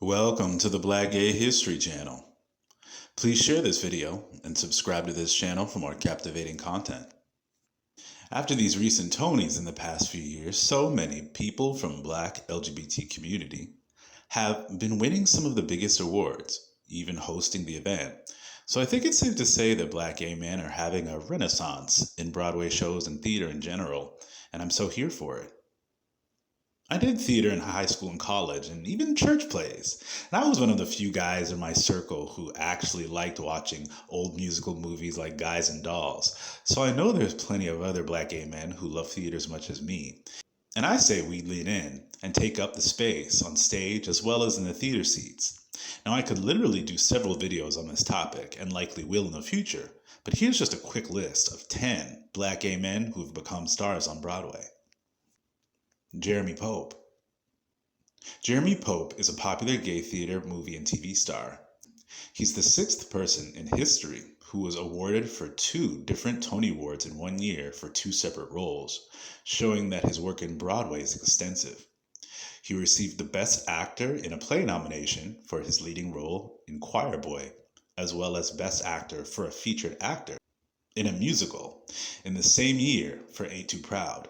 Welcome to the Black Gay History Channel. Please share this video and subscribe to this channel for more captivating content. After these recent Tonys in the past few years, so many people from Black LGBT community have been winning some of the biggest awards, even hosting the event. So I think it's safe to say that Black gay men are having a renaissance in Broadway shows and theater in general, and I'm so here for it. I did theater in high school and college, and even church plays. And I was one of the few guys in my circle who actually liked watching old musical movies like Guys and Dolls. So I know there's plenty of other Black gay men who love theater as much as me. And I say we lean in and take up the space on stage as well as in the theater seats. Now, I could literally do several videos on this topic, and likely will in the future, but here's just a quick list of 10 Black gay men who've become stars on Broadway. Jeremy Pope. Jeremy Pope is a popular gay theater, movie, and TV star. He's the sixth person in history who was awarded for 2 different Tony Awards in 1 year for 2 separate roles, showing that his work in Broadway is extensive. He received the Best Actor in a Play nomination for his leading role in Choir Boy, as well as Best Actor for a Featured Actor in a Musical in the same year for Ain't Too Proud.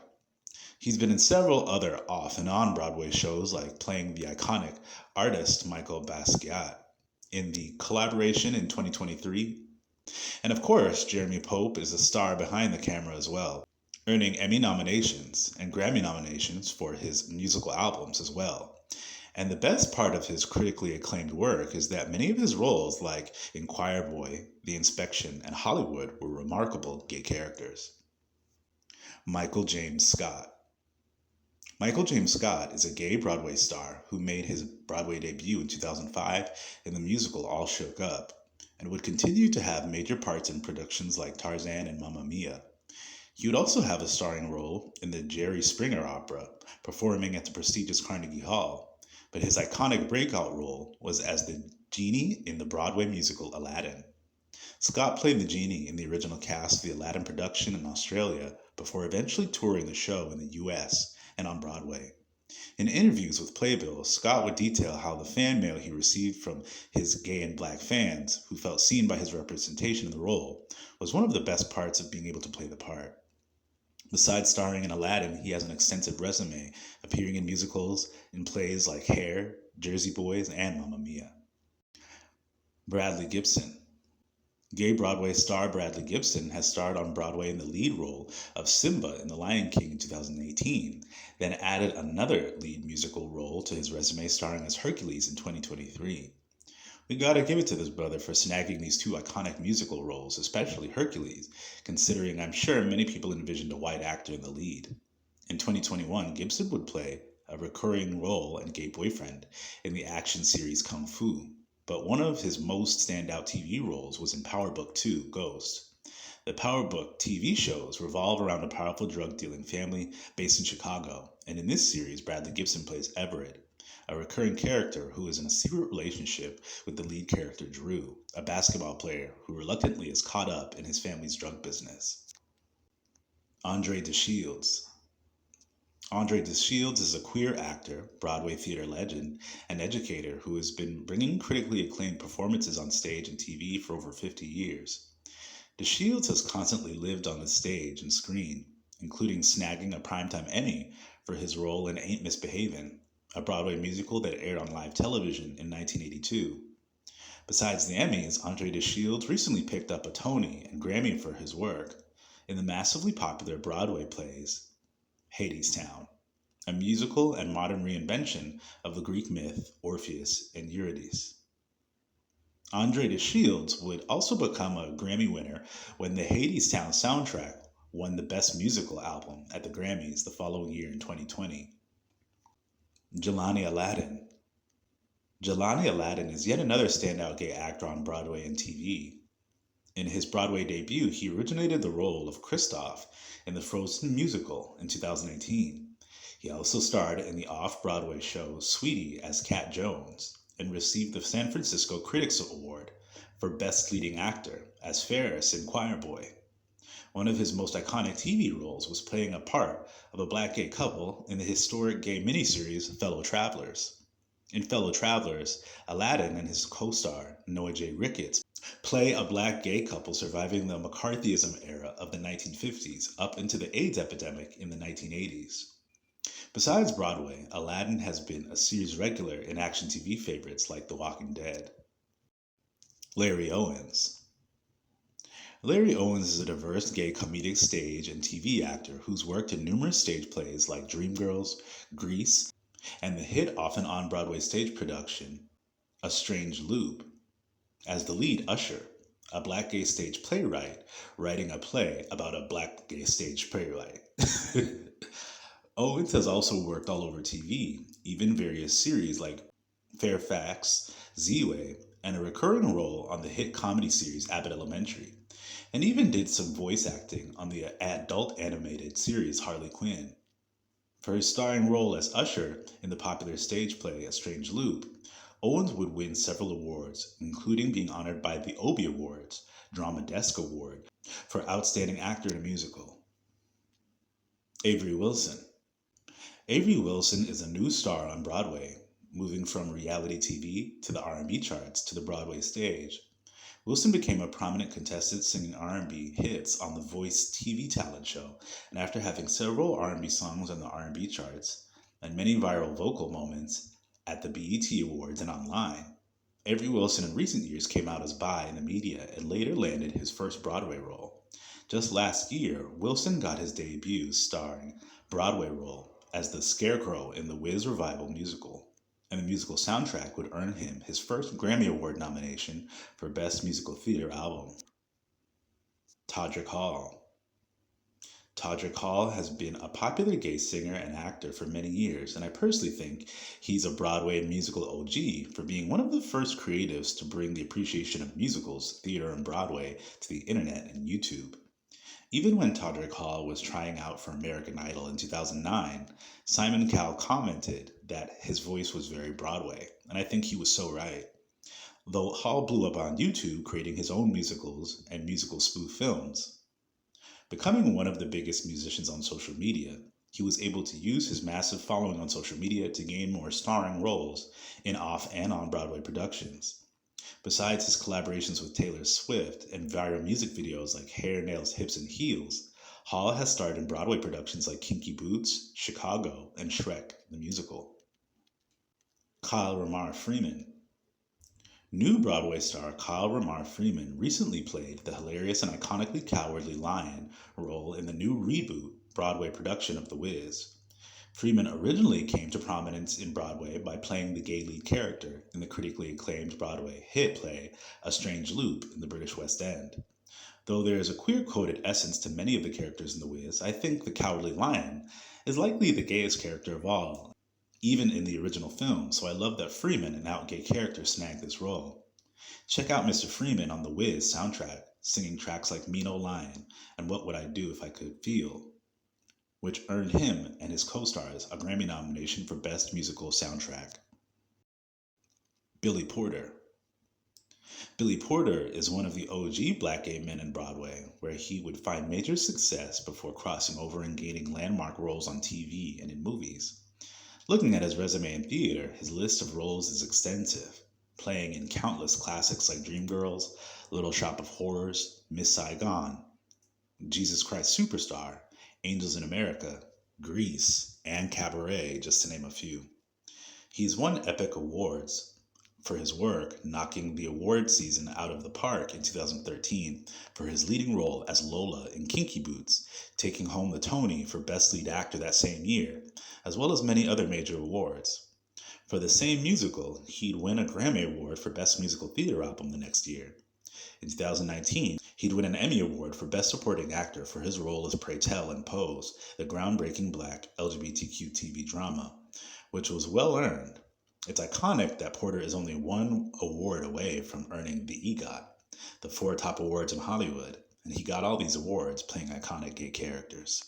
He's been in several other off and on Broadway shows, like playing the iconic artist Michael Basquiat in the Collaboration in 2023. And of course, Jeremy Pope is a star behind the camera as well, earning Emmy nominations and Grammy nominations for his musical albums as well. And the best part of his critically acclaimed work is that many of his roles, like in Choir Boy, The Inspection, and Hollywood, were remarkable gay characters. Michael James Scott. Michael James Scott is a gay Broadway star who made his Broadway debut in 2005 in the musical All Shook Up, and would continue to have major parts in productions like Tarzan and Mamma Mia. He would also have a starring role in the Jerry Springer opera, performing at the prestigious Carnegie Hall, but his iconic breakout role was as the genie in the Broadway musical Aladdin. Scott played the genie in the original cast of the Aladdin production in Australia before eventually touring the show in the US and on Broadway. In interviews with Playbill, Scott would detail how the fan mail he received from his gay and Black fans, who felt seen by his representation in the role, was one of the best parts of being able to play the part. Besides starring in Aladdin, he has an extensive resume, appearing in musicals in plays like Hair, Jersey Boys, and Mamma Mia. Bradley Gibson. Gay Broadway star Bradley Gibson has starred on Broadway in the lead role of Simba in The Lion King in 2018, then added another lead musical role to his resume starring as Hercules in 2023. We gotta give it to this brother for snagging these 2 iconic musical roles, especially Hercules, considering I'm sure many people envisioned a white actor in the lead. In 2021, Gibson would play a recurring role and gay boyfriend in the action series Kung Fu, but one of his most standout TV roles was in Power Book 2, Ghost. The Power Book TV shows revolve around a powerful drug-dealing family based in Chicago, and in this series, Bradley Gibson plays Everett, a recurring character who is in a secret relationship with the lead character Drew, a basketball player who reluctantly is caught up in his family's drug business. Andre DeShields. Andre DeShields is a queer actor, Broadway theater legend, and educator who has been bringing critically acclaimed performances on stage and TV for over 50 years. DeShields has constantly lived on the stage and screen, including snagging a Primetime Emmy for his role in Ain't Misbehavin', a Broadway musical that aired on live television in 1982. Besides the Emmys, Andre DeShields recently picked up a Tony and Grammy for his work in the massively popular Broadway plays Hadestown, a musical and modern reinvention of the Greek myth Orpheus and Eurydice. Andre DeShields would also become a Grammy winner when the Hadestown soundtrack won the Best Musical Album at the Grammys the following year in 2020. Gelani Aladdin. Gelani Aladdin is yet another standout gay actor on Broadway and TV. In his Broadway debut, he originated the role of Kristoff in the Frozen musical in 2018. He also starred in the off-Broadway show Sweetie as Cat Jones and received the San Francisco Critics Award for Best Leading Actor as Ferris in Choir Boy. One of his most iconic TV roles was playing a part of a Black gay couple in the historic gay miniseries Fellow Travelers. In Fellow Travelers, Aladdin and his co-star, Noah J. Ricketts, play a black gay couple surviving the McCarthyism era of the 1950s up into the AIDS epidemic in the 1980s. Besides Broadway, Aladdin has been a series regular in action TV favorites like The Walking Dead. Larry Owens. Larry Owens is a diverse gay comedic stage and TV actor who's worked in numerous stage plays like Dreamgirls, Grease, and the hit often on-Broadway stage production, A Strange Loop, as the lead Usher, a black gay stage playwright writing a play about a black gay stage playwright. Owens has also worked all over TV, even various series like Fairfax, Z-Way, and a recurring role on the hit comedy series Abbott Elementary, and even did some voice acting on the adult animated series Harley Quinn. For his starring role as Usher in the popular stage play A Strange Loop, Owens would win several awards, including being honored by the Obie Awards, Drama Desk Award, for Outstanding Actor in a Musical. Avery Wilson. Avery Wilson is a new star on Broadway, moving from reality TV to the R&B charts to the Broadway stage. Wilson became a prominent contestant singing R&B hits on The Voice TV talent show, and after having several R&B songs on the R&B charts and many viral vocal moments at the BET Awards and online, Avery Wilson in recent years came out as bi in the media and later landed his first Broadway role. Just last year, Wilson got his debut starring Broadway role as the Scarecrow in the Wiz revival musical, and the musical soundtrack would earn him his first Grammy Award nomination for Best Musical Theater Album. Todrick Hall. Todrick Hall has been a popular gay singer and actor for many years, and I personally think he's a Broadway musical OG for being one of the first creatives to bring the appreciation of musicals, theater, and Broadway to the internet and YouTube. Even when Todrick Hall was trying out for American Idol in 2009, Simon Cowell commented that his voice was very Broadway, and I think he was so right. Though Hall blew up on YouTube creating his own musicals and musical spoof films. Becoming one of the biggest musicians on social media, he was able to use his massive following on social media to gain more starring roles in off and on Broadway productions. Besides his collaborations with Taylor Swift and viral music videos like Hair, Nails, Hips, and Heels, Hall has starred in Broadway productions like Kinky Boots, Chicago, and Shrek the Musical. Kyle Remar Freeman. New Broadway star Kyle Remar Freeman recently played the hilarious and iconically cowardly lion role in the new reboot Broadway production of The Wiz. Freeman originally came to prominence in Broadway by playing the gay lead character in the critically acclaimed Broadway hit play A Strange Loop in the British West End. Though there is a queer-coded essence to many of the characters in The Wiz, I think the Cowardly Lion is likely the gayest character of all, even in the original film, so I love that Freeman, an out-gay character, snagged this role. Check out Mr. Freeman on the Wiz soundtrack, singing tracks like Mean Old Lion and What Would I Do If I Could Feel, which earned him and his co-stars a Grammy nomination for Best Musical Soundtrack. Billy Porter. Billy Porter is one of the OG black gay men in Broadway, where he would find major success before crossing over and gaining landmark roles on TV and in movies. Looking at his resume in theater, his list of roles is extensive, playing in countless classics like Dreamgirls, Little Shop of Horrors, Miss Saigon, Jesus Christ Superstar, Angels in America, Grease, and Cabaret, just to name a few. He's won epic awards for his work, knocking the award season out of the park in 2013 for his leading role as Lola in Kinky Boots, taking home the Tony for Best Lead Actor that same year, as well as many other major awards. For the same musical, he'd win a Grammy Award for Best Musical Theater Album the next year. In 2019, he'd win an Emmy Award for Best Supporting Actor for his role as Pray Tell in Pose, the groundbreaking black LGBTQ TV drama, which was well earned. It's iconic that Porter is only one award away from earning the EGOT, the 4 top awards in Hollywood, and he got all these awards playing iconic gay characters.